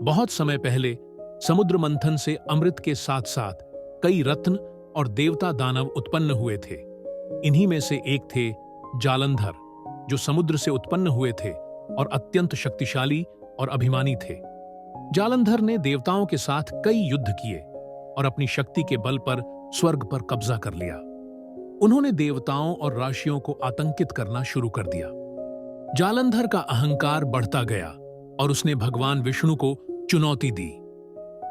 बहुत समय पहले समुद्र मंथन से अमृत के साथ साथ कई रत्न और देवता दानव उत्पन्न हुए थे। इन्हीं में से एक थे जालंधर, जो समुद्र से उत्पन्न हुए थे और अत्यंत शक्तिशाली और अभिमानी थे। जालंधर ने देवताओं के साथ कई युद्ध किए और अपनी शक्ति के बल पर स्वर्ग पर कब्जा कर लिया। उन्होंने देवताओं और राशियों को आतंकित करना शुरू कर दिया। जालंधर का अहंकार बढ़ता गया और उसने भगवान विष्णु को चुनौती दी।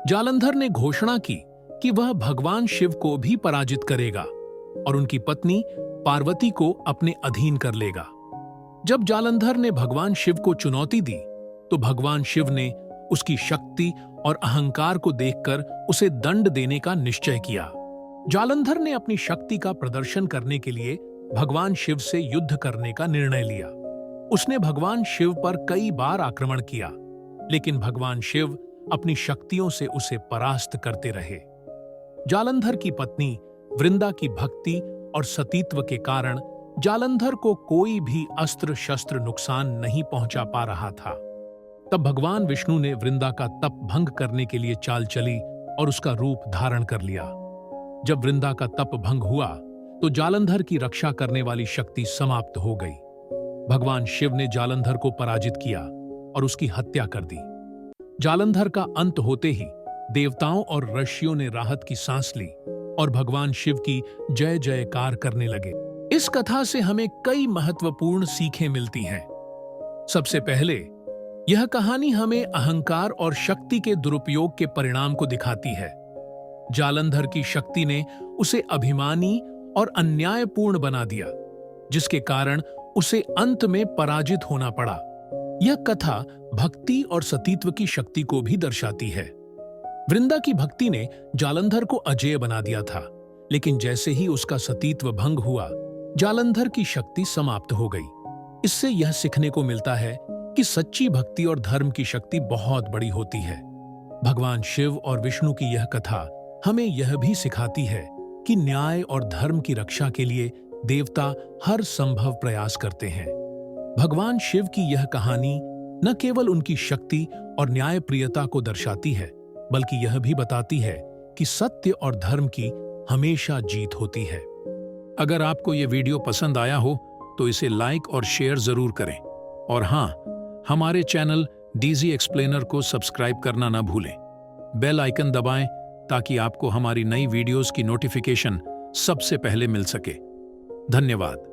जालंधर ने घोषणा की कि वह भगवान शिव को भी पराजित करेगा और उनकी पत्नी पार्वती को अपने अधीन कर लेगा। जब जालंधर ने भगवान शिव को चुनौती दी तो भगवान शिव ने उसकी शक्ति और अहंकार को देखकर उसे दंड देने का निश्चय किया। जालंधर ने अपनी शक्ति का प्रदर्शन करने के लिए भगवान शिव से युद्ध करने का निर्णय लिया। उसने भगवान शिव पर कई बार आक्रमण किया, लेकिन भगवान शिव अपनी शक्तियों से उसे परास्त करते रहे। जालंधर की पत्नी वृंदा की भक्ति और सतीत्व के कारण जालंधर को कोई भी अस्त्र शस्त्र नुकसान नहीं पहुंचा पा रहा था। तब भगवान विष्णु ने वृंदा का तप भंग करने के लिए चाल चली और उसका रूप धारण कर लिया। जब वृंदा का तप भंग हुआ तो जालंधर की रक्षा करने वाली शक्ति समाप्त हो गई। भगवान शिव ने जालंधर को पराजित किया और उसकी हत्या कर दी। जालंधर का अंत होते ही देवताओं और ऋषियों ने राहत की सांस ली और भगवान शिव की जय जयकार करने लगे। इस कथा से हमें कई महत्वपूर्ण सीखें मिलती हैं। सबसे पहले, यह कहानी हमें अहंकार और शक्ति के दुरुपयोग के परिणाम को दिखाती है। जालंधर की शक्ति ने उसे अभिमानी और अन्यायपूर्ण बना दिया, जिसके कारण उसे अंत में पराजित होना पड़ा। यह कथा भक्ति और सतीत्व की शक्ति को भी दर्शाती है। वृंदा की भक्ति ने जालंधर को अजेय बना दिया था, लेकिन जैसे ही उसका सतीत्व भंग हुआ, जालंधर की शक्ति समाप्त हो गई। इससे यह सीखने को मिलता है कि सच्ची भक्ति और धर्म की शक्ति बहुत बड़ी होती है। भगवान शिव और विष्णु की यह कथा हमें यह भी सिखाती है कि न्याय और धर्म की रक्षा के लिए देवता हर संभव प्रयास करते हैं। भगवान शिव की यह कहानी न केवल उनकी शक्ति और न्यायप्रियता को दर्शाती है, बल्कि यह भी बताती है कि सत्य और धर्म की हमेशा जीत होती है। अगर आपको यह वीडियो पसंद आया हो तो इसे लाइक और शेयर जरूर करें। और हाँ, हमारे चैनल डीजी एक्सप्लेनर को सब्सक्राइब करना न भूलें। बेल आइकन दबाएं ताकि आपको हमारी नई वीडियोस की नोटिफिकेशन सबसे पहले मिल सके। धन्यवाद।